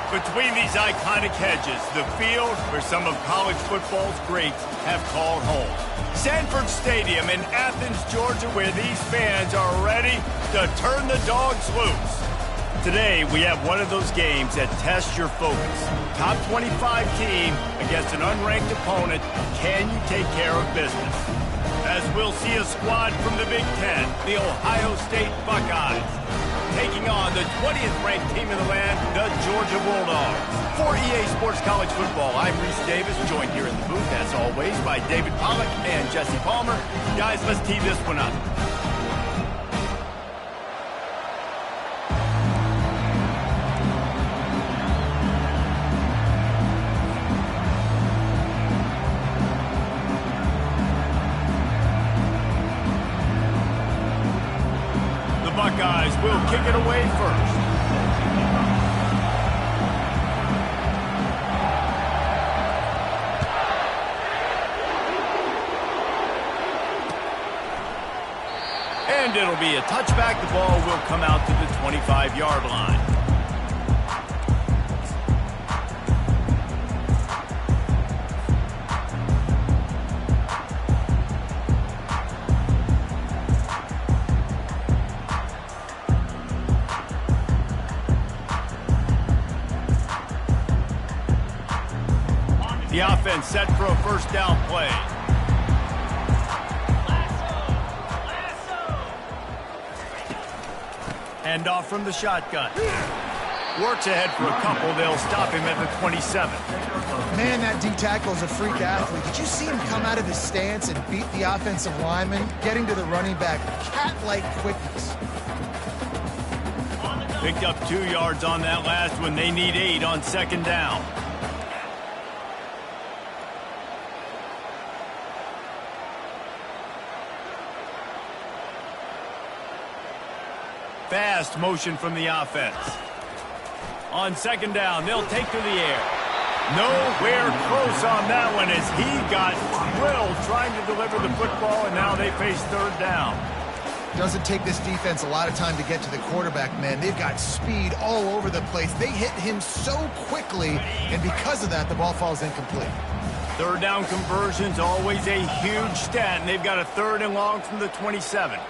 Between these iconic hedges, the field where some of college football's greats have called home. Sanford Stadium in Athens, Georgia, where these fans are ready to turn the dogs loose. Today, we have one of those games that tests your focus. Top 25 team against an unranked opponent. Can you take care of business? As we'll see a squad from the Big Ten, the Ohio State Buckeyes, taking on the 20th ranked team in the land, the Georgia Bulldogs. For EA Sports College Football, I'm Reese Davis, joined here in the booth, as always, by David Pollack and Jesse Palmer. Guys, let's tee this one up. Buckeyes will kick it away first. And it'll be a touchback. The ball will come out to the 25-yard line. The offense set for a first down play. Hand off from the shotgun. Works ahead for a couple. They'll stop him at the 27. Man, that D tackle is a freak athlete. Did you see him come out of his stance and beat the offensive lineman, getting to the running back? Cat-like quickness. Picked up 2 yards on that last one. They need 8 on second down. Fast motion from the offense. On second down, they'll take to the air. Nowhere close on that one as he got drilled trying to deliver the football, and now they face third down. Doesn't take this defense a lot of time to get to the quarterback, man. They've got speed all over the place. They hit him so quickly, and because of that, the ball falls incomplete. Third down conversion's always a huge stat, and they've got a 3rd and long from the 27.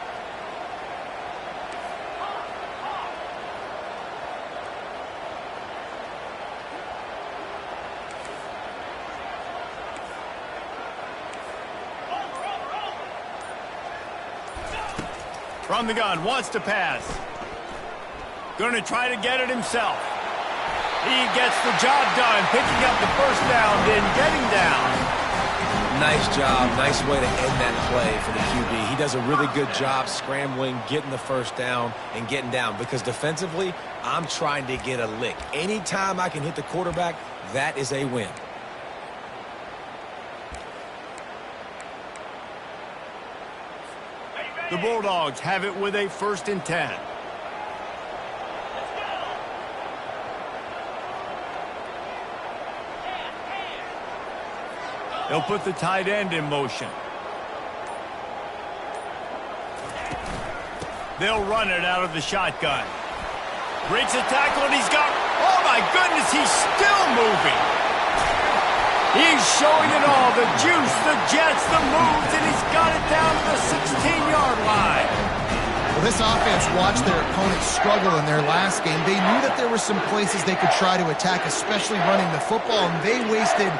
From the gun, wants to pass. Going to try to get it himself. He gets the job done, picking up the first down, then getting down. Nice job. Nice way to end that play for the QB. He does a really good job scrambling, getting the first down, and getting down. Because defensively, I'm trying to get a lick. Anytime I can hit the quarterback, that is a win. The Bulldogs have it with a 1st and 10. They'll put the tight end in motion. They'll run it out of the shotgun. Breaks a tackle, and he's got... Oh, my goodness, he's still moving. He's showing it all, the juice, the jets, the moves, and he's got it down to the 16-yard line. Well, this offense watched their opponents struggle in their last game. They knew that there were some places they could try to attack, especially running the football, and they wasted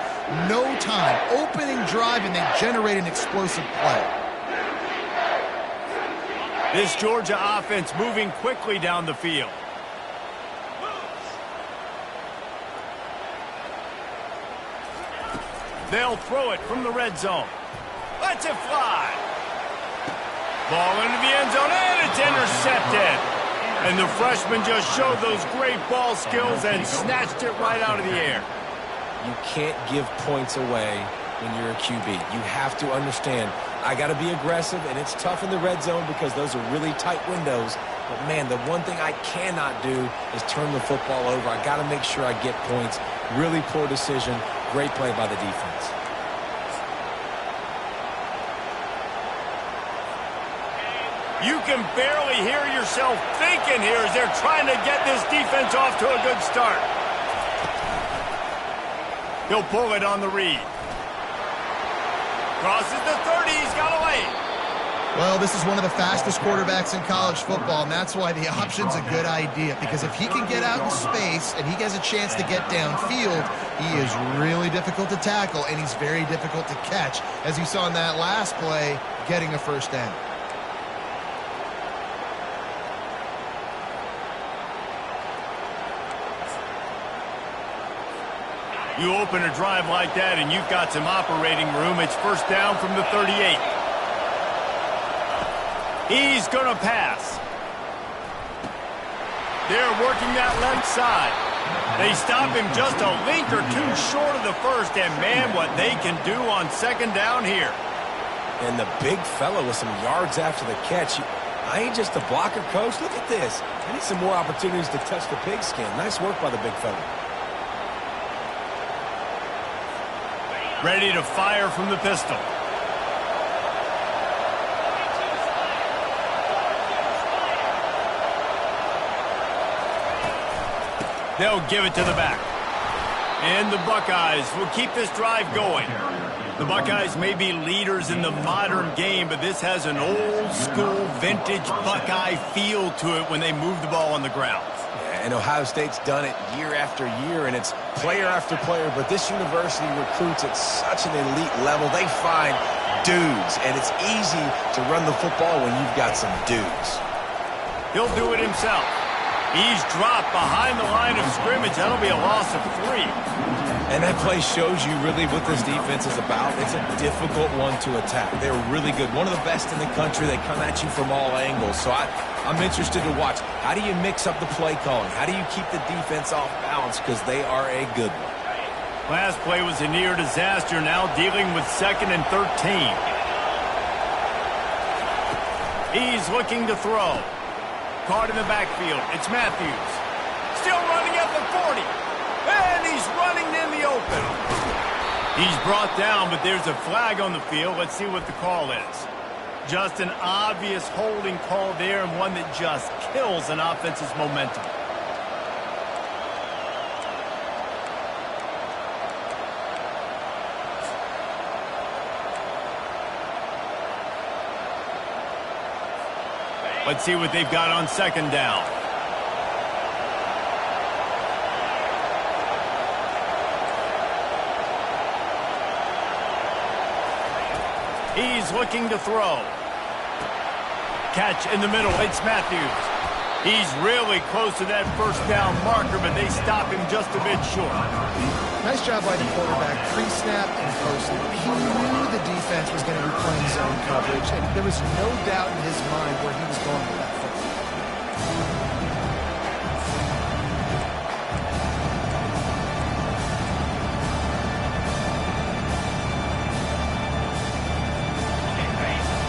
no time. Opening drive, and they generated an explosive play. This Georgia offense moving quickly down the field. They'll throw it from the red zone. Lets it fly. Ball into the end zone, and it's intercepted. And the freshman just showed those great ball skills and snatched it right out of the air. You can't give points away when you're a QB. You have to understand, I got to be aggressive, and it's tough in the red zone because those are really tight windows. But, man, the one thing I cannot do is turn the football over. I got to make sure I get points. Really poor decision. Great play by the defense. You can barely hear yourself thinking here as they're trying to get this defense off to a good start. He'll pull it on the read. Crosses the 30. He's got away. Well, this is one of the fastest quarterbacks in college football, and that's why the option's a good idea. Because if he can get out in space and he has a chance to get downfield, he is really difficult to tackle, and he's very difficult to catch. As you saw in that last play, getting a first down. You open a drive like that, and you've got some operating room. It's first down from the 38. He's going to pass. They're working that left side. They stop him just a link or two short of the first, and man, what they can do on second down here. And the big fella with some yards after the catch. I ain't just a blocker, coach. Look at this. I need some more opportunities to touch the pigskin. Nice work by the big fella. Ready to fire from the pistol. They'll give it to the back. And the Buckeyes will keep this drive going. The Buckeyes may be leaders in the modern game, but this has an old-school, vintage Buckeye feel to it when they move the ball on the ground. Yeah, and Ohio State's done it year after year, and it's player after player, but this university recruits at such an elite level. They find dudes, and it's easy to run the football when you've got some dudes. He'll do it himself. He's dropped behind the line of scrimmage. That'll be a loss of 3. And that play shows you really what this defense is about. It's a difficult one to attack. They're really good. One of the best in the country. They come at you from all angles. So I'm interested to watch. How do you mix up the play calling? How do you keep the defense off balance? Because they are a good one. Last play was a near disaster. Now dealing with 2nd and 13. He's looking to throw. Caught in the backfield. It's Matthews. Still running at the 40. And he's running in the open. He's brought down, but there's a flag on the field. Let's see what the call is. Just an obvious holding call there, and one that just kills an offense's momentum. Let's see what they've got on second down. He's looking to throw. Catch in the middle. It's Matthews. He's really close to that first down marker, but they stop him just a bit short. Nice job by the quarterback, pre-snap and post-snap. He knew the defense was going to be playing zone coverage, and there was no doubt in his mind where he was going with that football.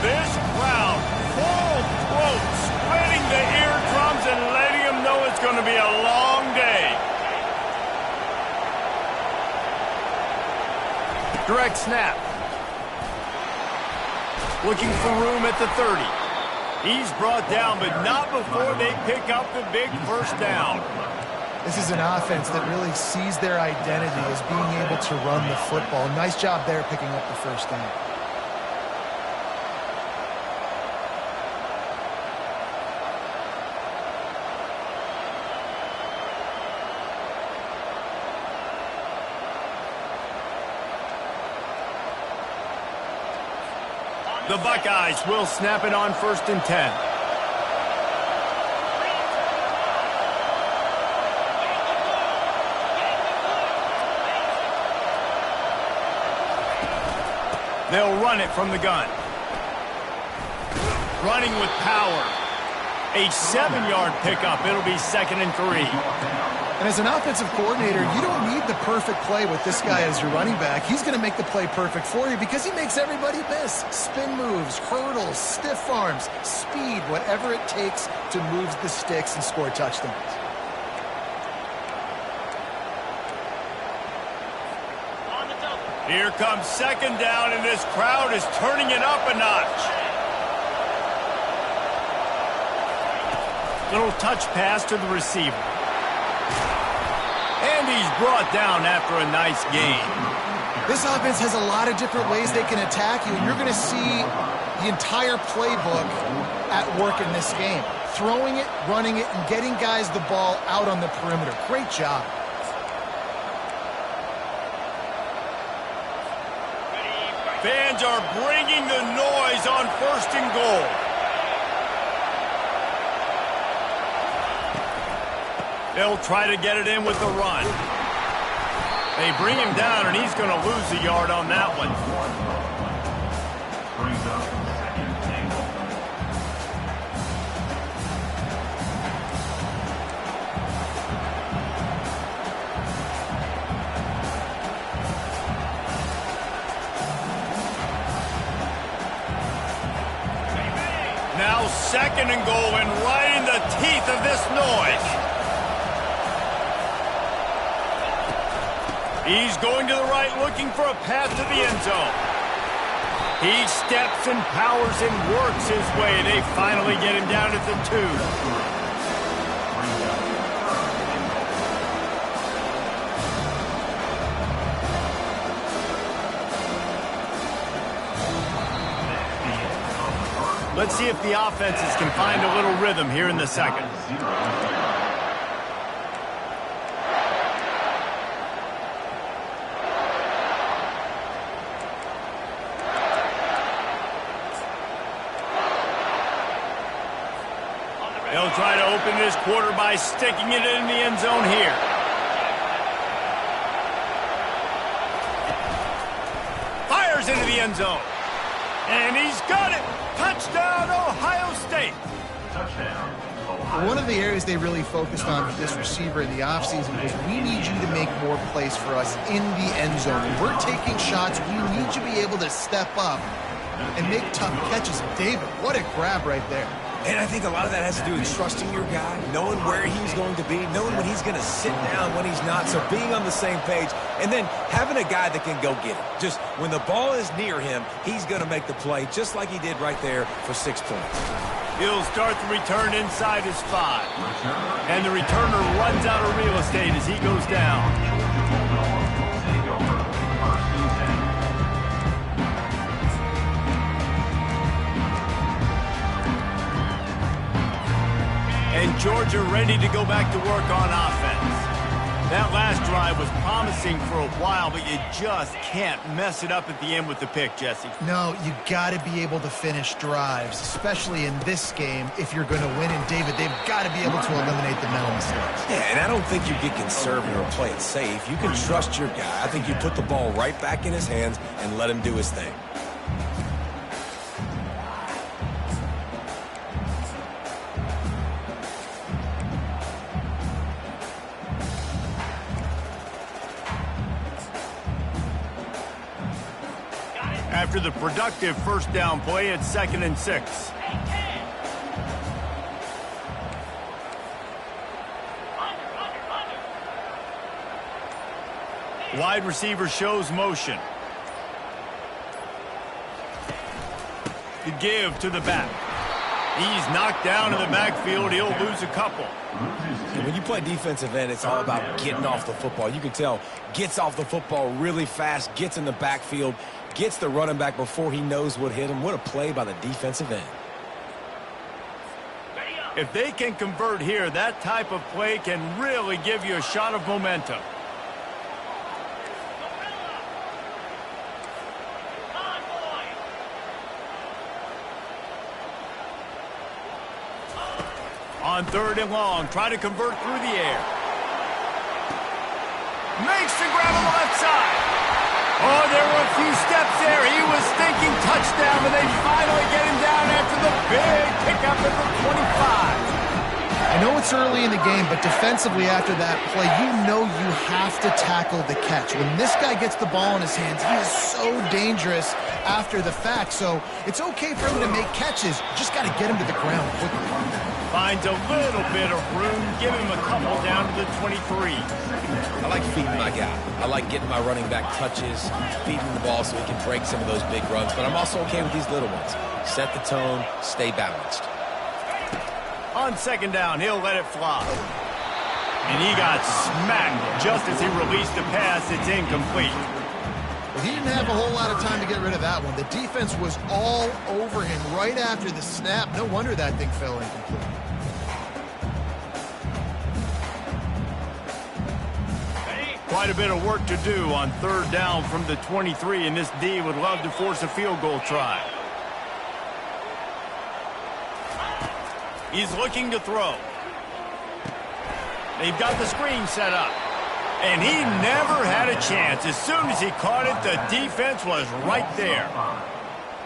This crowd, full throat, spreading the eardrums and letting them know it's going to be a long day. Direct snap. Looking for room at the 30. He's brought down, but not before they pick up the big first down. This is an offense that really sees their identity as being able to run the football. Nice job there picking up the first down. The Buckeyes will snap it on 1st and 10. They'll run it from the gun. Running with power. A 7-yard pickup. It'll be 2nd and 3. And as an offensive coordinator, you don't need the perfect play with this guy as your running back. He's going to make the play perfect for you because he makes everybody miss. Spin moves, hurdles, stiff arms, speed, whatever it takes to move the sticks and score touchdowns. Here comes 2nd down, and this crowd is turning it up a notch. Little touch pass to the receiver. And he's brought down after a nice gain. This offense has a lot of different ways they can attack you, and you're going to see the entire playbook at work in this game. Throwing it, running it, and getting guys the ball out on the perimeter. Great job. Fans are bringing the noise on 1st and goal. They'll try to get it in with the run. They bring him down, and he's going to lose a yard on that one. Now 2nd and goal, and right in the teeth of this noise. He's going to the right, looking for a path to the end zone. He steps and powers and works his way. They finally get him down at the 2. Let's see if the offenses can find a little rhythm here in the 2nd. They'll try to open this quarter by sticking it in the end zone here. Fires into the end zone. And he's got it. Touchdown, Ohio State. Touchdown. One of the areas they really focused on with this receiver in the offseason was, we need you to make more plays for us in the end zone. When we're taking shots, we need you to be able to step up and make tough catches. David, what a grab right there. And I think a lot of that has to do with trusting your guy, knowing where he's going to be, knowing when he's going to sit down, when he's not, so being on the same page, and then having a guy that can go get it. Just when the ball is near him, he's going to make the play, just like he did right there for 6 points. He'll start the return inside his 5. And the returner runs out of real estate as he goes down. And Georgia ready to go back to work on offense. That last drive was promising for a while, but you just can't mess it up at the end with the pick, Jesse. No, you got to be able to finish drives, especially in this game if you're going to win. And, David, they've got to be able to eliminate the mental mistakes. Yeah, and I don't think you get conservative or play it safe. You can trust your guy. I think you put the ball right back in his hands and let him do his thing. After the productive 1st down play, it's 2nd and 6. Wide receiver shows motion. The give to the back. He's knocked down in the backfield. He'll lose a couple. And when you play defensive end, it's all about getting off the football. You can tell, gets off the football really fast, gets in the backfield, gets the running back before he knows what hit him. What a play by the defensive end. If they can convert here, that type of play can really give you a shot of momentum. On 3rd and long, try to convert through the air. Makes the grab on the left side. Oh, there were a few steps there. He was thinking touchdown, but they finally get him down after the big pickup at the 25. I know it's early in the game, but defensively after that play, you know you have to tackle the catch. When this guy gets the ball in his hands, he is so dangerous after the fact. So it's okay for him to make catches. You just got to get him to the ground quickly. Finds a little bit of room. Give him a couple down to the 23. I like feeding my guy. I like getting my running back touches, feeding the ball so he can break some of those big runs. But I'm also okay with these little ones. Set the tone, stay balanced. On 2nd down, he'll let it fly. And he got smacked just as he released the pass. It's incomplete. Well, he didn't have a whole lot of time to get rid of that one. The defense was all over him right after the snap. No wonder that thing fell incomplete. Quite a bit of work to do on third down from the 23, and this D would love to force a field goal try. He's looking to throw. They've got the screen set up. And he never had a chance. As soon as he caught it, the defense was right there.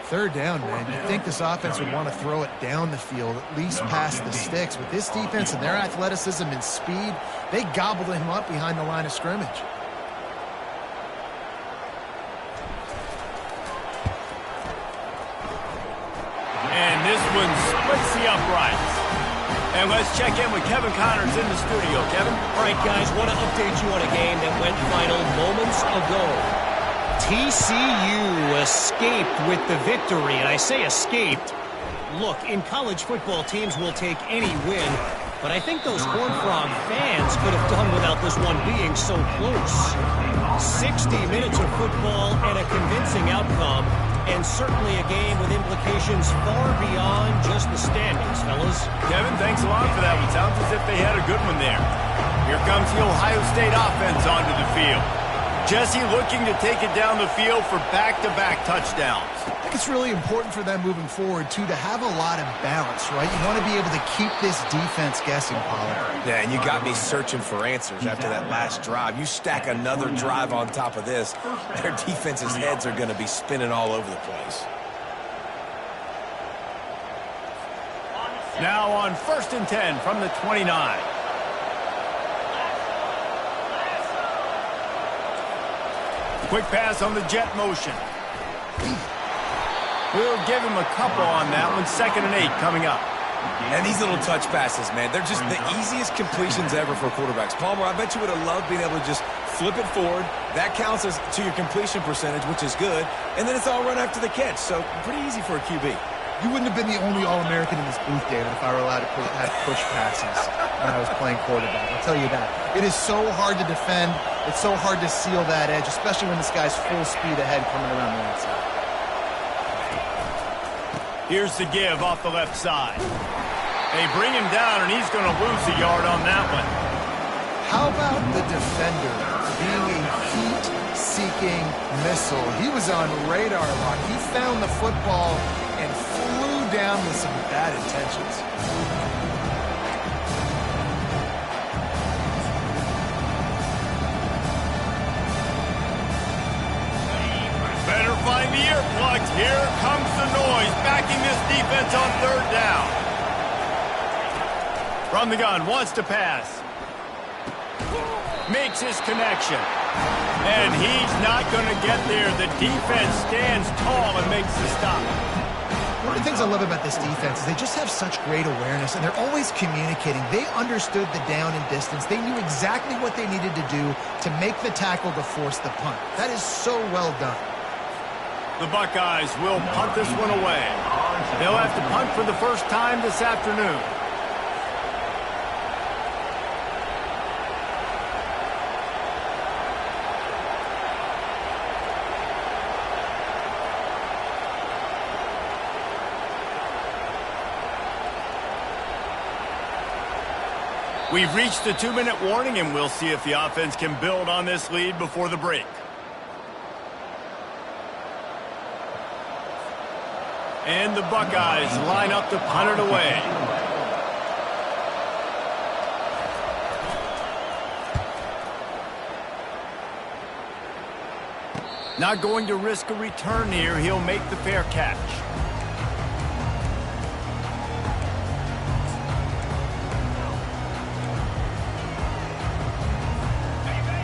Third down, man. You'd think this offense would want to throw it down the field, at least past the sticks. With this defense and their athleticism and speed, they gobbled him up behind the line of scrimmage. And this one splits the uprights. And let's check in with Kevin Connors in the studio. Kevin? All right, guys, want to update you on a game that went final moments ago. TCU escaped with the victory, and I say escaped. Look, in college football, teams will take any win, but I think those Horned Frog fans could have done without this one being so close. 60 minutes of football and a convincing outcome, and certainly a game with implications far beyond just the standings, fellas. Kevin, thanks a lot for that one. Sounds as if they had a good one there. Here comes the Ohio State offense onto the field. Jesse looking to take it down the field for back-to-back touchdowns. I think it's really important for them moving forward, too, to have a lot of balance, right? You want to be able to keep this defense guessing, Pollard. Yeah, and you got me searching for answers after that last drive. You stack another drive on top of this, their defense's heads are going to be spinning all over the place. Now on 1st and 10 from the 29. Quick pass on the jet motion. We'll give him a couple on that one. 2nd and 8 coming up. And these little touch passes, man, they're just the easiest completions ever for quarterbacks. Palmer, I bet you would have loved being able to just flip it forward. That counts as to your completion percentage, which is good. And then it's all run after the catch. So pretty easy for a QB. You wouldn't have been the only All-American in this booth, David, if I were allowed to have push passes when I was playing quarterback. I'll tell you that. It is so hard to defend. It's so hard to seal that edge, especially when this guy's full speed ahead coming around the outside. Here's the give off the left side. They bring him down, and he's going to lose a yard on that one. How about the defender being a heat-seeking missile? He was on radar lock. He found the football and flew down with some bad intentions. Better find the earplugs. Here comes the noise, backing this defense on 3rd down. From the gun, wants to pass. Makes his connection. And he's not going to get there. The defense stands tall and makes the stop. One of the things I love about this defense is they just have such great awareness, and they're always communicating. They understood the down and distance. They knew exactly what they needed to do to make the tackle to force the punt. That is so well done. The Buckeyes will punt this one away. They'll have to punt for the first time this afternoon. We've reached the 2-minute warning, and we'll see if the offense can build on this lead before the break. And the Buckeyes line up to punt it away. Not going to risk a return here. He'll make the fair catch.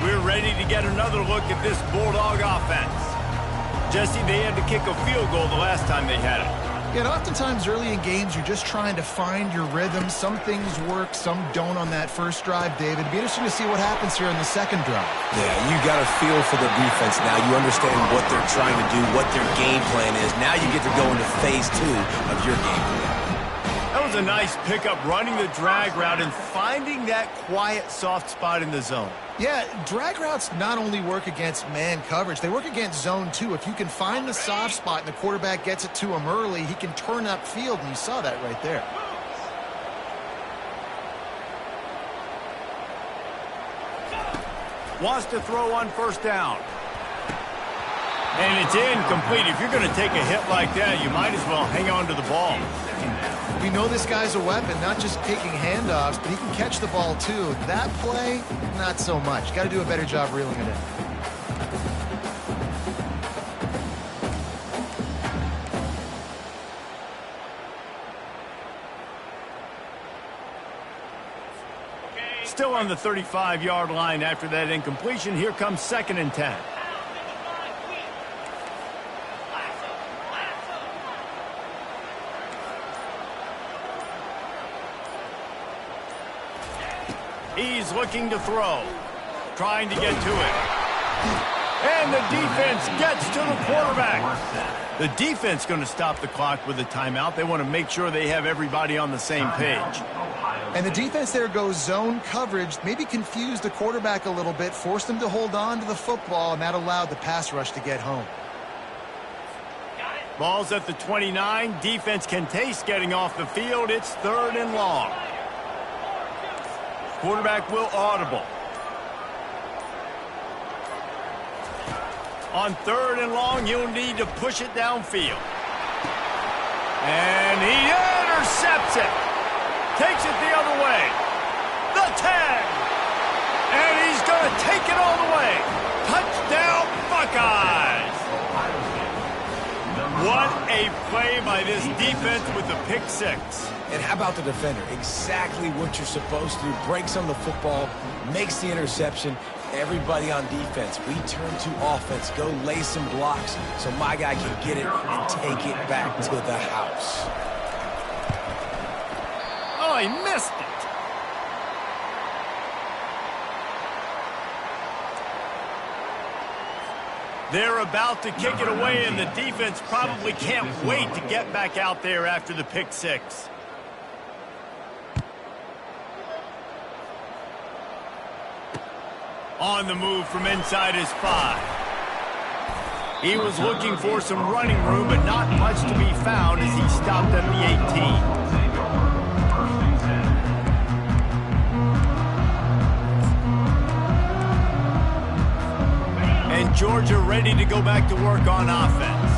We're ready to get another look at this Bulldog offense. Jesse, they had to kick a field goal the last time they had it. Yeah, and oftentimes early in games, you're just trying to find your rhythm. Some things work, some don't on that first drive, David. It'd be interesting to see what happens here in the second drive. Yeah, you got a feel for the defense now. You understand what they're trying to do, what their game plan is. Now you get to go into phase 2 of your game plan. That was was a nice pickup running the drag route and finding that quiet, soft spot in the zone. Yeah, drag routes not only work against man coverage, they work against zone too. If you can find the soft spot and the quarterback gets it to him early, he can turn upfield, and you saw that right there. Wants to throw on first down. And it's incomplete. If you're going to take a hit like that, you might as well hang on to the ball. We know this guy's a weapon, not just taking handoffs, but he can catch the ball too. That play, not so much. Got to do a better job reeling it in. Still on the 35-yard line after that incompletion. Here comes 2nd and 10. He's looking to throw, trying to get to it. And the defense gets to the quarterback. The defense going to stop the clock with a timeout. They want to make sure they have everybody on the same page. And the defense there goes zone coverage, maybe confused the quarterback a little bit, forced him to hold on to the football, and that allowed the pass rush to get home. Ball's at the 29. Defense can taste getting off the field. It's 3rd and long. Quarterback will audible. On 3rd and long, he'll need to push it downfield. And he intercepts it. Takes it the other way. The 10. And he's going to take it all the way. Touchdown, Buckeyes. What a play by this defense with the pick 6. And how about the defender? Exactly what you're supposed to do. Breaks on the football, makes the interception. Everybody on defense, we turn to offense. Go lay some blocks so my guy can get it and take it back to the house. Oh, he missed it. They're about to kick it away, and the defense probably can't wait to get back out there after the pick 6. On the move from inside his 5. He was looking for some running room, but not much to be found as he stopped at the 18. And Georgia ready to go back to work on offense.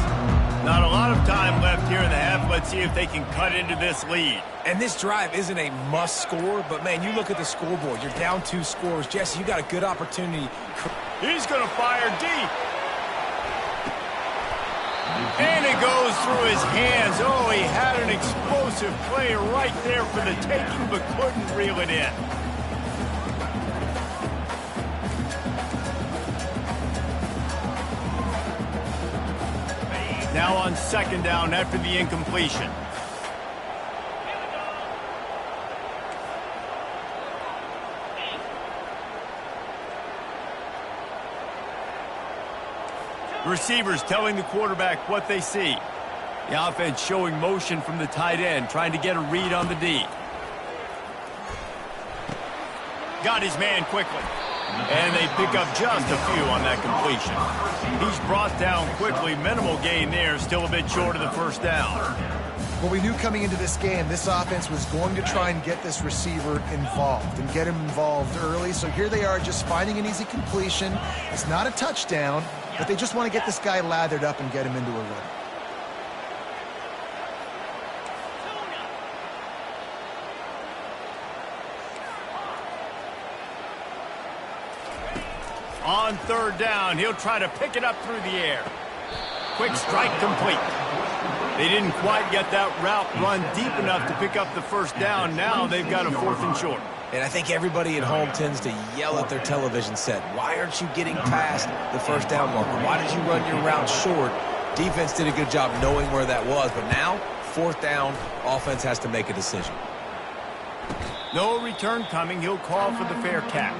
Not a lot of time left here in the half. Let's see if they can cut into this lead. And this drive isn't a must score, but man, you look at the scoreboard. You're down 2 scores. Jesse, you got a good opportunity. He's going to fire deep. And it goes through his hands. Oh, he had an explosive play right there for the taking, but couldn't reel it in. Now on 2nd down after the incompletion. Receivers telling the quarterback what they see. The offense showing motion from the tight end, trying to get a read on the D. Got his man quickly. And they pick up just a few on that completion. He's brought down quickly. Minimal gain there. Still a bit short of the first down. Well, we knew coming into this game, this offense was going to try and get this receiver involved and get him involved early. So here they are just finding an easy completion. It's not a touchdown, but they just want to get this guy lathered up and get him into a run. On 3rd down, he'll try to pick it up through the air. Quick strike complete. They didn't quite get that route run deep enough to pick up the first down. Now they've got a 4th and short. And I think everybody at home tends to yell at their television set. Why aren't you getting past the first down marker? Why did you run your route short? Defense did a good job knowing where that was. But now, 4th down, offense has to make a decision. No return coming. He'll call for the fair catch.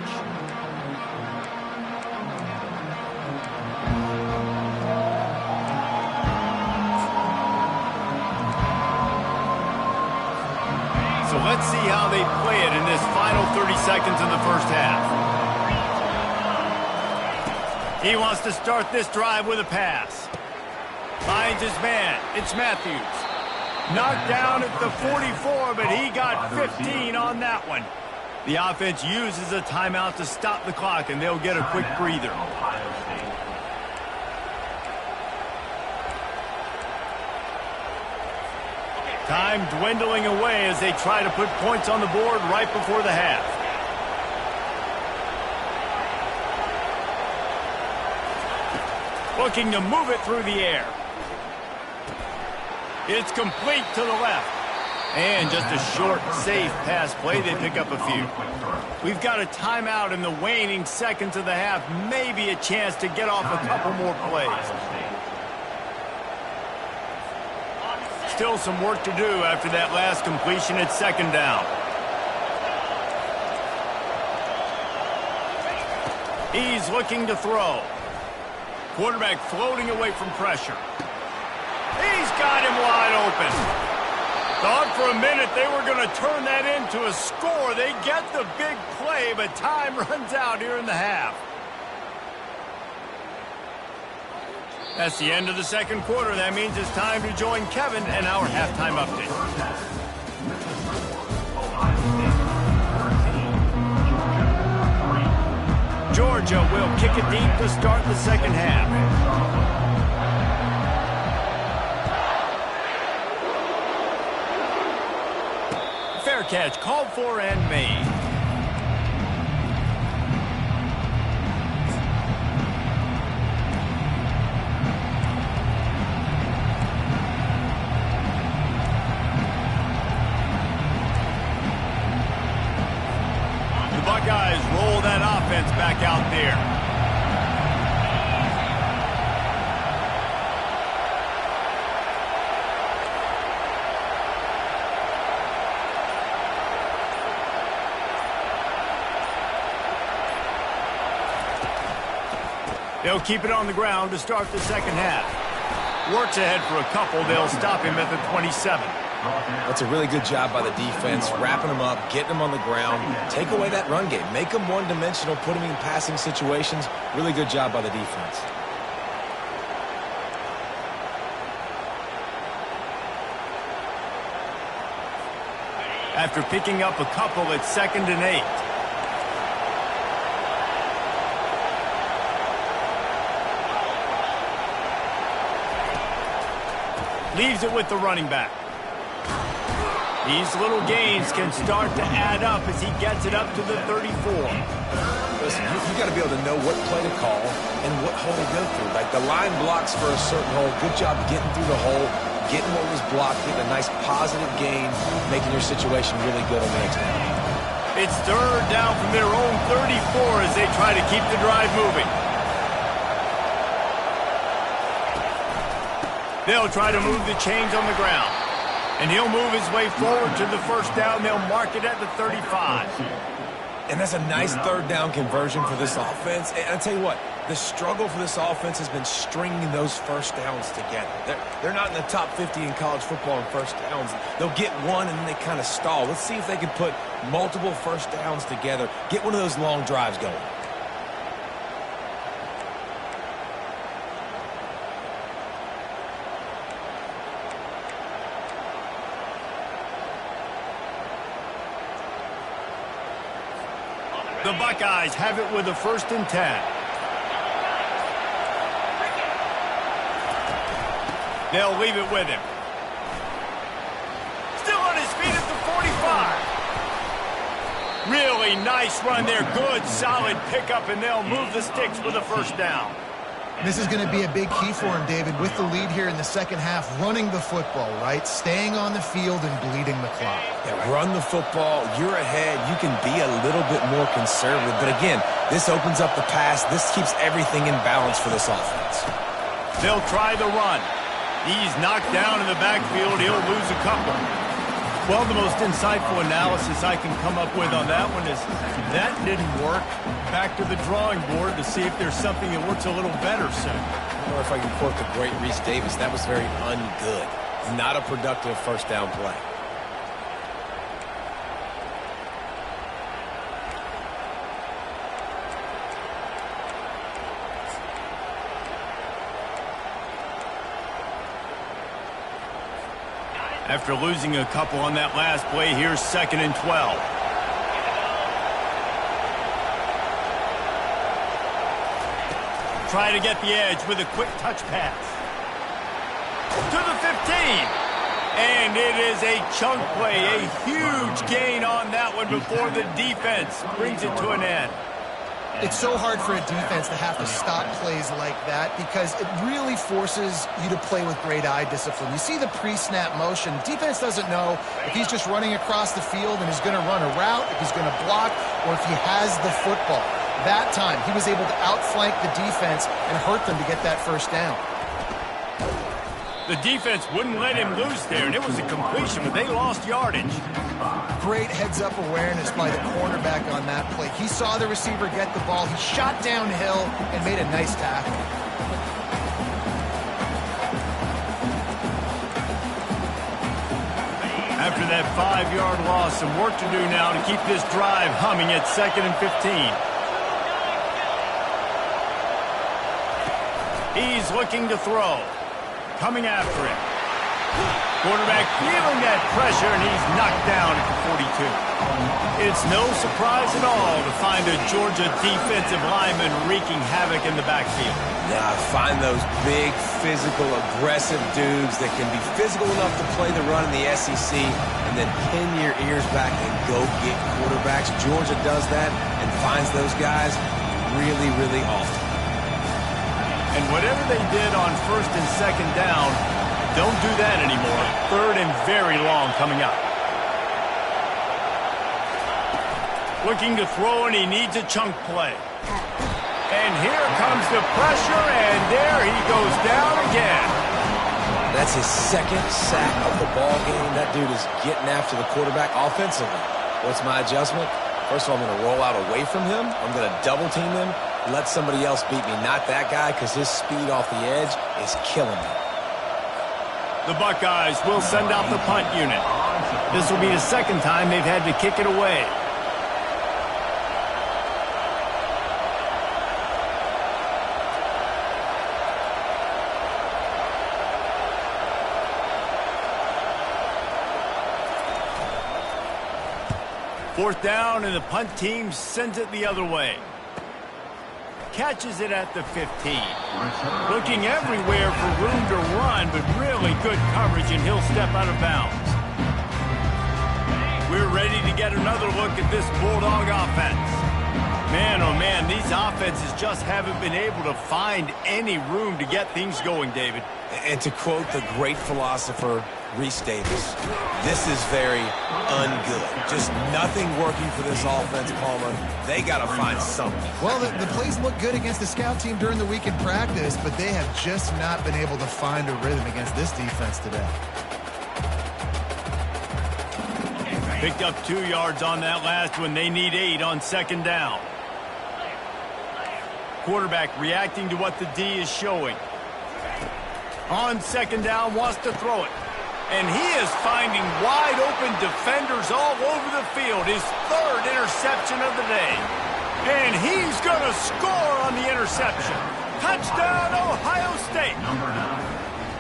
Let's see how they play it in this final 30 seconds in the first half. He wants to start this drive with a pass. Finds his man. It's Matthews. Knocked down at the 44, but he got 15 on that one. The offense uses a timeout to stop the clock, and they'll get a quick breather. Time dwindling away as they try to put points on the board right before the half. Looking to move it through the air. It's complete to the left. And just a short, safe pass play. They pick up a few. We've got a timeout in the waning seconds of the half. Maybe a chance to get off a couple more plays. Still some work to do after that last completion at second down. He's looking to throw. Quarterback floating away from pressure. He's got him wide open. Thought for a minute they were going to turn that into a score. They get the big play, but time runs out here in the half. That's the end of the second quarter. That means it's time to join Kevin and our halftime update. Georgia will kick it deep to start the second half. Fair catch called for and made. The Buckeyes roll that offense back out there. They'll keep it on the ground to start the second half. Works ahead for a couple. They'll stop him at the 27. That's a really good job by the defense, wrapping them up, getting them on the ground. Take away that run game. Make them one-dimensional, put them in passing situations. Really good job by the defense. After picking up a couple, it's 2nd and 8. Leaves it with the running back. These little gains can start to add up as he gets it up to the 34. Listen, you got to be able to know what play to call and what hole to go through. Like the line blocks for a certain hole. Good job getting through the hole, getting what was blocked, getting a nice positive gain, making your situation really good on the next down. It's 3rd down from their own 34 as they try to keep the drive moving. They'll try to move the chains on the ground. And he'll move his way forward to the first down. They'll mark it at the 35. And that's a nice 3rd down conversion for this offense. And I'll tell you what, the struggle for this offense has been stringing those first downs together. They're not in the top 50 in college football in first downs. They'll get one and then they kind of stall. Let's see if they can put multiple first downs together. Get one of those long drives going. The Buckeyes have it with a 1st and 10. They'll leave it with him. Still on his feet at the 45. Really nice run there. Good, solid pickup, and they'll move the sticks with a 1st down. This is going to be a big key for him, David, with the lead here in the second half, running the football, right? Staying on the field and bleeding the clock. Yeah, run the football. You're ahead. You can be a little bit more conservative. But again, this opens up the pass. This keeps everything in balance for this offense. They'll try the run. He's knocked down in the backfield. He'll lose a couple. Well, the most insightful analysis I can come up with on that one is that didn't work. Back to the drawing board to see if there's something that works a little better soon. Or if I can quote the great Reese Davis, that was very ungood. Not a productive 1st down play. After losing a couple on that last play, here's 2nd and 12. Try to get the edge with a quick touch pass. To the 15. And it is a chunk play, a huge gain on that one before the defense brings it to an end. It's so hard for a defense to have to stop plays like that because it really forces you to play with great eye discipline. You see the pre-snap motion. Defense doesn't know if he's just running across the field and he's going to run a route, if he's going to block, or if he has the football. That time, he was able to outflank the defense and hurt them to get that first down. The defense wouldn't let him loose there, and it was a completion, but they lost yardage. Great heads-up awareness by the cornerback on that play. He saw the receiver get the ball. He shot downhill and made a nice tackle. After that 5-yard loss, some work to do now to keep this drive humming at 2nd and 15. He's looking to throw. Coming after him. Quarterback feeling that pressure, and he's knocked down at the 42. It's no surprise at all to find a Georgia defensive lineman wreaking havoc in the backfield. Yeah, find those big, physical, aggressive dudes that can be physical enough to play the run in the SEC and then pin your ears back and go get quarterbacks. Georgia does that and finds those guys really, really often. And whatever they did on 1st and 2nd down, don't do that anymore. 3rd and very long coming up. Looking to throw, and he needs a chunk play. And here comes the pressure, and there he goes down again. That's his 2nd sack of the ball game. That dude is getting after the quarterback offensively. What's my adjustment? First of all, I'm going to roll out away from him. I'm going to double team him. Let somebody else beat me, not that guy, because his speed off the edge is killing me. The Buckeyes will send out the punt unit. This will be the 2nd time they've had to kick it away. Fourth down, and the punt team sends it the other way. Catches it at the 15. Looking everywhere for room to run, but really good coverage, and he'll step out of bounds. We're ready to get another look at this Bulldog offense. Man, oh man, these offenses just haven't been able to find any room to get things going, David. And to quote the great philosopher, Reese Davis, this is very ungood. Just nothing working for this offense, Palmer. They got to find something. Well, the plays look good against the scout team during the week in practice, but they have just not been able to find a rhythm against this defense today. Picked up 2 yards on that last one. They need 8 on 2nd down. Quarterback reacting to what the D is showing. On 2nd down, wants to throw it. And he is finding wide open defenders all over the field. His 3rd interception of the day. And he's going to score on the interception. Touchdown, Ohio State.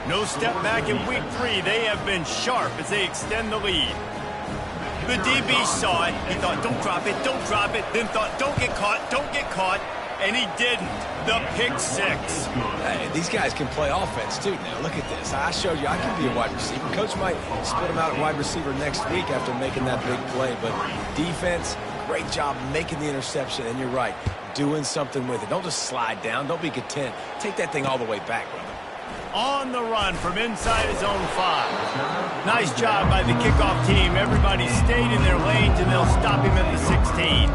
No step back in week 3. They have been sharp as they extend the lead. The DB saw it. He thought, don't drop it, don't drop it. Then thought, don't get caught, don't get caught. And he didn't. The pick 6. Hey, these guys can play offense, too. Now, look at this. I showed you I can be a wide receiver. Coach might split him out at wide receiver next week after making that big play. But defense, great job making the interception. And you're right, doing something with it. Don't just slide down. Don't be content. Take that thing all the way back, brother. On the run from inside his own 5. Nice job by the kickoff team. Everybody stayed in their lanes, and they'll stop him at the 16.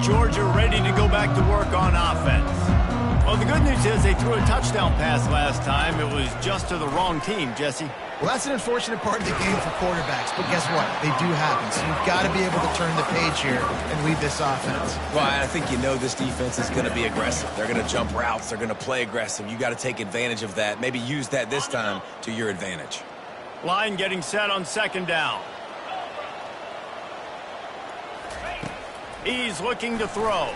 Georgia ready to go back to work on offense. Well, the good news is they threw a touchdown pass last time. It was just to the wrong team, Jesse. Well, that's an unfortunate part of the game for quarterbacks, but guess what? They do happen, so you've got to be able to turn the page here and lead this offense. Well, I think you know this defense is going to be aggressive. They're going to jump routes. They're going to play aggressive. You got to take advantage of that. Maybe use that this time to your advantage. Line getting set on 2nd down. He's looking to throw.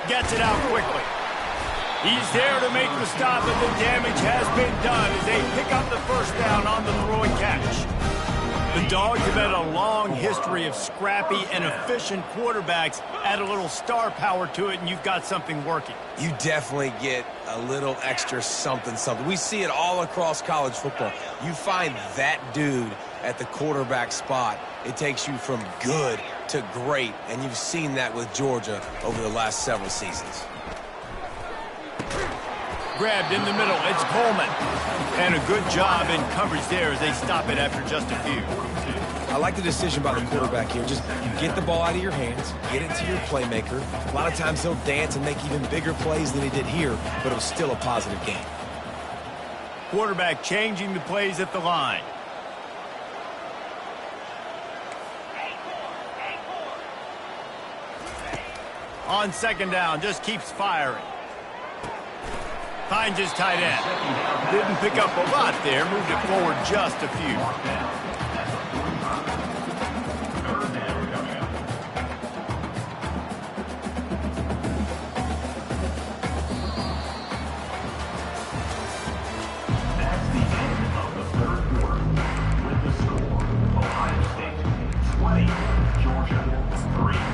Gets it out quickly. He's there to make the stop, and the damage has been done as they pick up the first down on the throw and catch. The Dogs have had a long history of scrappy and efficient quarterbacks. Add a little star power to it, and you've got something working. You definitely get a little extra something. We see it all across college football. You find that dude at the quarterback spot, it takes you from good to great, and you've seen that with Georgia over the last several seasons. Grabbed in the middle, it's Coleman. And a good job in coverage there as they stop it after just a few. I like the decision by the quarterback here. Just you get the ball out of your hands, get it to your playmaker. A lot of times he'll dance and make even bigger plays than he did here, but it was still a positive game. Quarterback changing the plays at the line. On second down, just keeps firing. Finds his tight end. Didn't pick up a lot there, moved it forward just a few. That's the end of the third quarter. With the score, Ohio State 20, Georgia 3.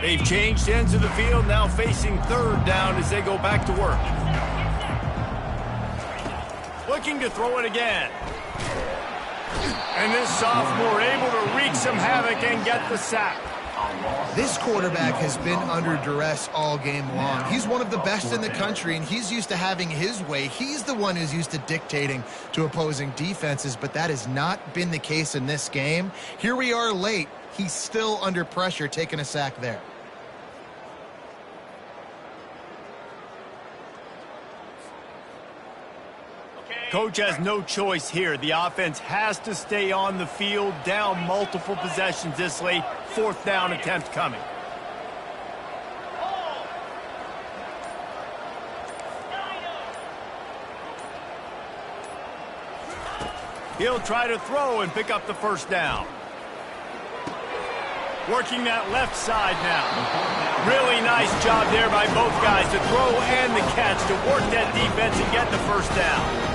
They've changed ends of the field, now facing third down as they go back to work. Looking to throw it again. And this sophomore able to wreak some havoc and get the sack. This quarterback has been under duress all game long. He's one of the best in the country, and he's used to having his way. He's the one who's used to dictating to opposing defenses, but that has not been the case in this game. Here we are late. He's still under pressure, taking a sack there. Coach has no choice here. The offense has to stay on the field, down multiple possessions this late. Fourth down attempt coming. He'll try to throw and pick up the first down. Working that left side now. Really nice job there by both guys to throw and the catch to work that defense and get the first down.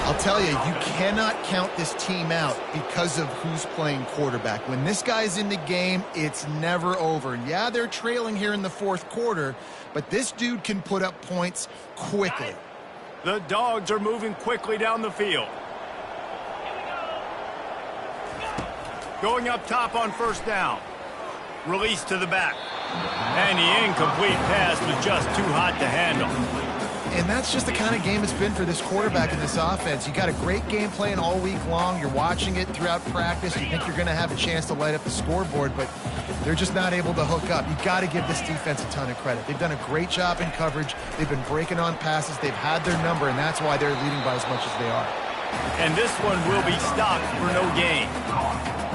I'll tell you, you cannot count this team out because of who's playing quarterback. When this guy's in the game, it's never over. Yeah, they're trailing here in the fourth quarter, but this dude can put up points quickly. The Dogs are moving quickly down the field. Going up top on first down. Release to the back. And the incomplete pass was just too hot to handle. And that's just the kind of game it's been for this quarterback in this offense. You got a great game plan all week long. You're watching it throughout practice. You think you're going to have a chance to light up the scoreboard, but they're just not able to hook up. You got to give this defense a ton of credit. They've done a great job in coverage. They've been breaking on passes. They've had their number, and that's why they're leading by as much as they are. And this one will be stopped for no gain.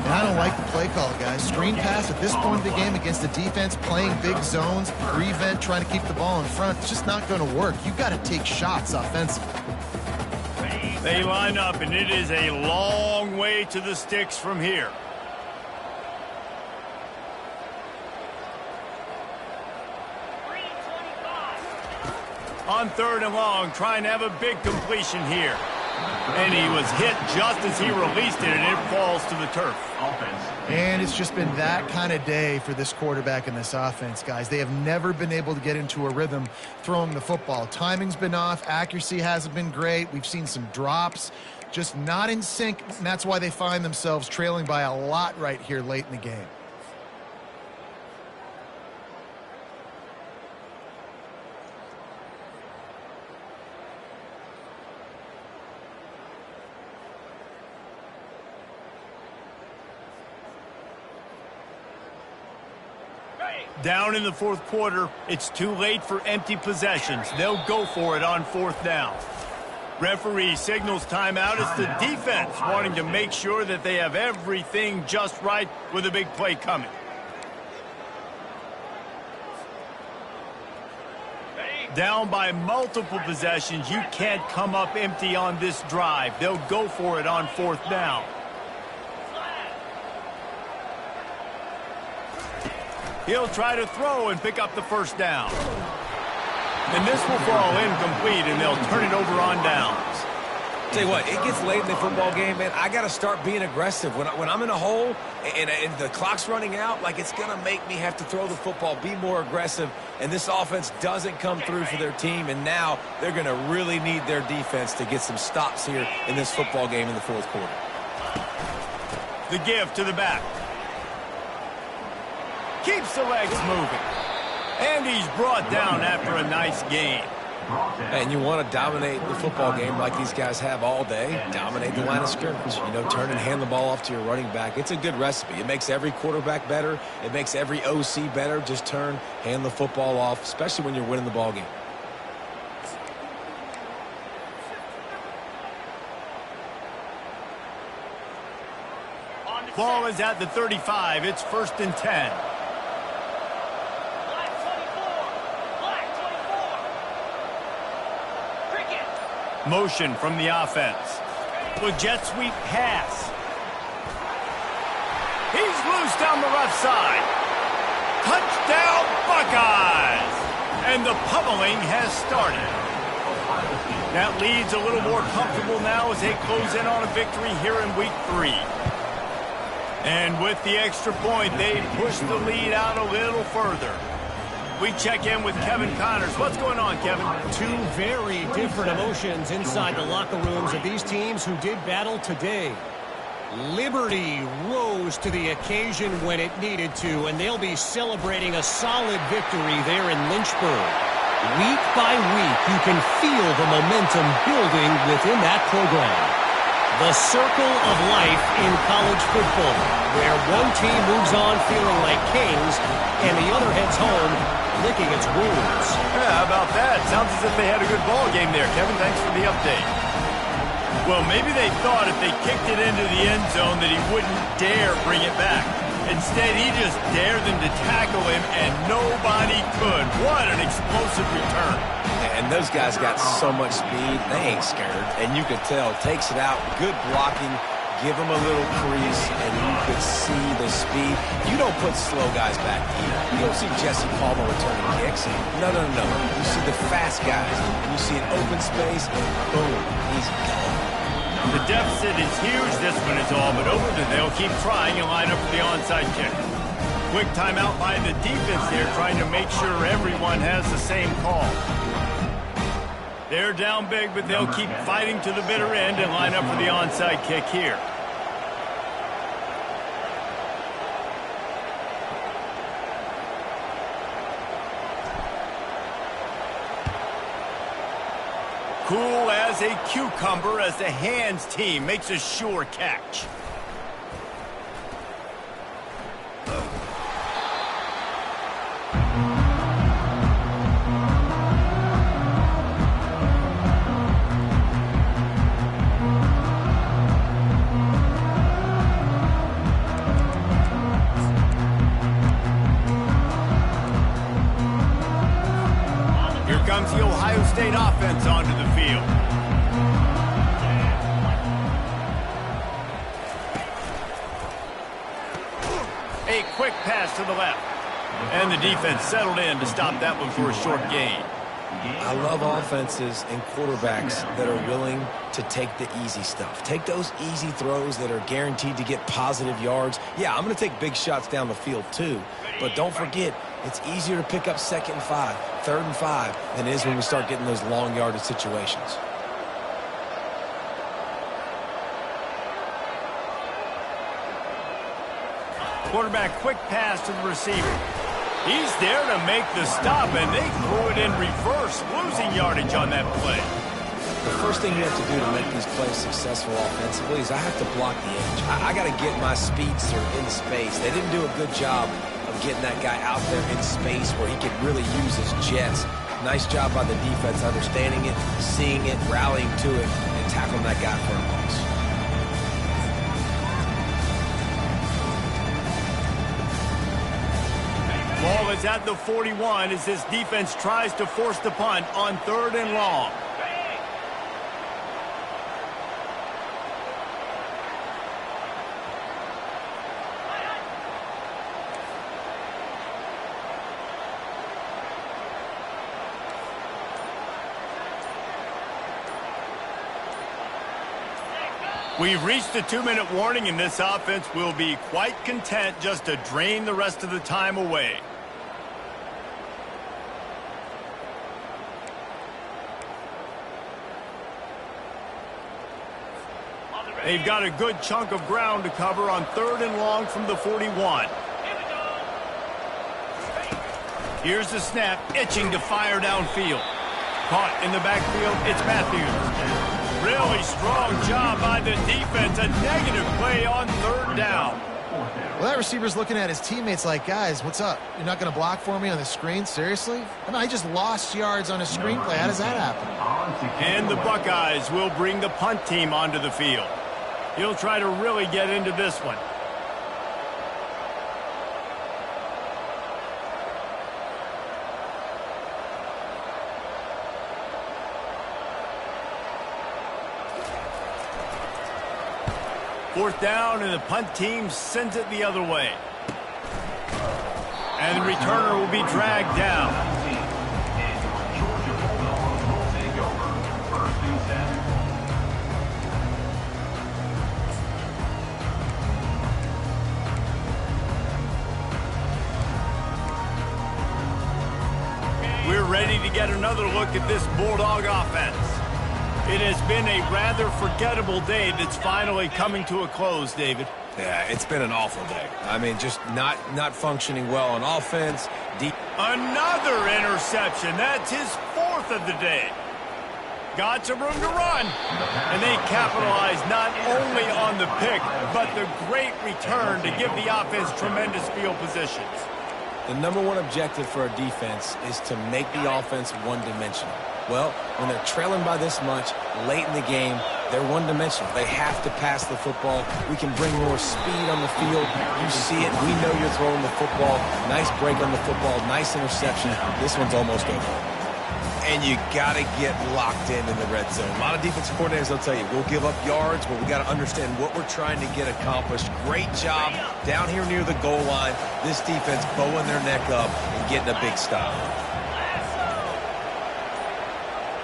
And I don't like the play call, guys. Screen pass at this point of the game against a defense playing big zones, prevent, trying to keep the ball in front. It's just not going to work. You've got to take shots offensively. They line up, and it is a long way to the sticks from here. On third and long, trying to have a big completion here. And he was hit just as he released it, and it falls to the turf. And it's just been that kind of day for this quarterback and this offense, guys. They have never been able to get into a rhythm throwing the football. Timing's been off. Accuracy hasn't been great. We've seen some drops. Just not in sync, and that's why they find themselves trailing by a lot right here late in the game. Down in the fourth quarter, it's too late for empty possessions. They'll go for it on fourth down. Referee signals timeout. It's the defense wanting to make sure that they have everything just right with a big play coming. Down by multiple possessions, you can't come up empty on this drive. They'll go for it on 4th down. He'll try to throw and pick up the 1st down. And this will fall incomplete, and they'll turn it over on downs. Tell you what, it gets late in the football game, man. I got to start being aggressive. When I'm in a hole and the clock's running out, like, it's going to make me have to throw the football, be more aggressive, and this offense doesn't come through for their team, and now they're going to really need their defense to get some stops here in this football game in the 4th quarter. The give to the back. Keeps the legs moving. And he's brought down after a nice gain. And you want to dominate the football game like these guys have all day. Dominate the line of scrimmage. You know, turn and hand the ball off to your running back. It's a good recipe. It makes every quarterback better. It makes every OC better. Just turn, hand the football off, especially when you're winning the ball game. Ball is at the 35. It's 1st and 10. Motion from the offense. The jet sweep pass. He's loose down the left side. Touchdown, Buckeyes! And the pummeling has started. That lead's a little more comfortable now as they close in on a victory here in week 3. And with the extra point, they push the lead out a little further. We check in with Kevin Connors. What's going on, Kevin? Two very different emotions inside the locker rooms of these teams who did battle today. Liberty rose to the occasion when it needed to, and they'll be celebrating a solid victory there in Lynchburg. Week by week, you can feel the momentum building within that program. The circle of life in college football, where one team moves on feeling like kings, and the other heads home licking its wounds. Yeah, how about that? Sounds as if they had a good ball game there, Kevin. Thanks for the update. Well, maybe they thought if they kicked it into the end zone that he wouldn't dare bring it back. Instead, he just dared them to tackle him, and nobody could. What an explosive return. And those guys got so much speed, they ain't scared. And you could tell, takes it out, good blocking, give them a little crease, and you could see the speed. You don't put slow guys back either. You don't see Jesse Palmer returning kicks. No. You see the fast guys. You see an open space, boom, he's gone. The deficit is huge, this one is all but over, then they'll keep trying and line up for the onside kick. Quick timeout by the defense there, trying to make sure everyone has the same call. They're down big, but they'll keep fighting to the bitter end and line up for the onside kick here. Cool as a cucumber as the hands team makes a sure catch. Here comes the Ohio State offense onto the field. A quick pass to the left. And the defense settled in to stop that one for a short gain. I love offenses and quarterbacks that are willing to take the easy stuff. Take those easy throws that are guaranteed to get positive yards. Yeah, I'm going to take big shots down the field too. But don't forget, it's easier to pick up 2nd and 5, 3rd and 5 than it is when we start getting those long yardage situations. Quarterback quick pass to the receiver. He's there to make the stop, and they threw it in reverse, losing yardage on that play. The first thing you have to do to make these plays successful offensively is I have to block the edge. I got to get my speedster in space. They didn't do a good job of getting that guy out there in space where he could really use his jets. Nice job by the defense understanding it, seeing it, rallying to it, and tackling that guy for a loss. Ball is at the 41 as this defense tries to force the punt on 3rd and long. We've reached the 2-minute warning, and this offense will be quite content just to drain the rest of the time away. They've got a good chunk of ground to cover on 3rd and long from the 41. Here's the snap, itching to fire downfield. Caught in the backfield, it's Matthews. Really strong job by the defense. A negative play on 3rd down. Well, that receiver's looking at his teammates like, guys, what's up? You're not going to block for me on the screen? Seriously? I mean, I just lost yards on a screenplay. How does that happen? And the Buckeyes will bring the punt team onto the field. He'll try to really get into this one. Fourth down, and the punt team sends it the other way. And the returner will be dragged down. We're ready to get another look at this Bulldog offense. It has been a rather forgettable day that's finally coming to a close, David. Yeah, it's been an awful day. I mean, just not functioning well on offense. Another interception. That's his 4th of the day. Got some room to run. And they capitalize not only on the pick, but the great return to give the offense tremendous field positions. The #1 objective for our defense is to make the offense one-dimensional. Well, when they're trailing by this much late in the game, they're one-dimensional. They have to pass the football. We can bring more speed on the field. You see it. We know you're throwing the football. Nice break on the football. Nice interception. This one's almost over. And you got to get locked in the red zone. A lot of defensive coordinators will tell you, we'll give up yards, but we got to understand what we're trying to get accomplished. Great job down here near the goal line. This defense bowing their neck up and getting a big stop.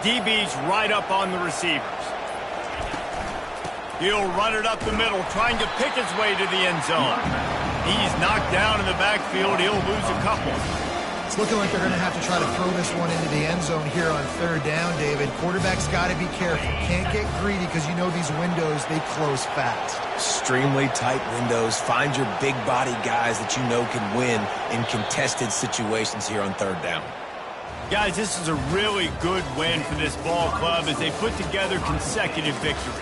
DB's right up on the receivers. He'll run it up the middle, trying to pick his way to the end zone. He's knocked down in the backfield. He'll lose a couple. It's looking like they're going to have to try to throw this one into the end zone here on 3rd down, David. Quarterback's got to be careful. Can't get greedy because you know these windows, they close fast. Extremely tight windows. Find your big body guys that you know can win in contested situations here on 3rd down. Guys, this is a really good win for this ball club as they put together consecutive victories.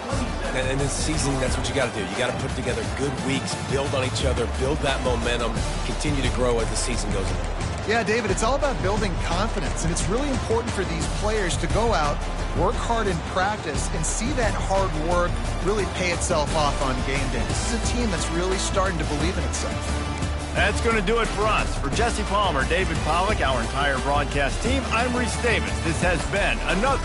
And this season, that's what you got to do. You got to put together good weeks, build on each other, build that momentum, continue to grow as the season goes on. Yeah, David, it's all about building confidence, and it's really important for these players to go out, work hard in practice, and see that hard work really pay itself off on game day. This is a team that's really starting to believe in itself. That's going to do it for us. For Jesse Palmer, David Pollack, our entire broadcast team, I'm Reese Davis. This has been another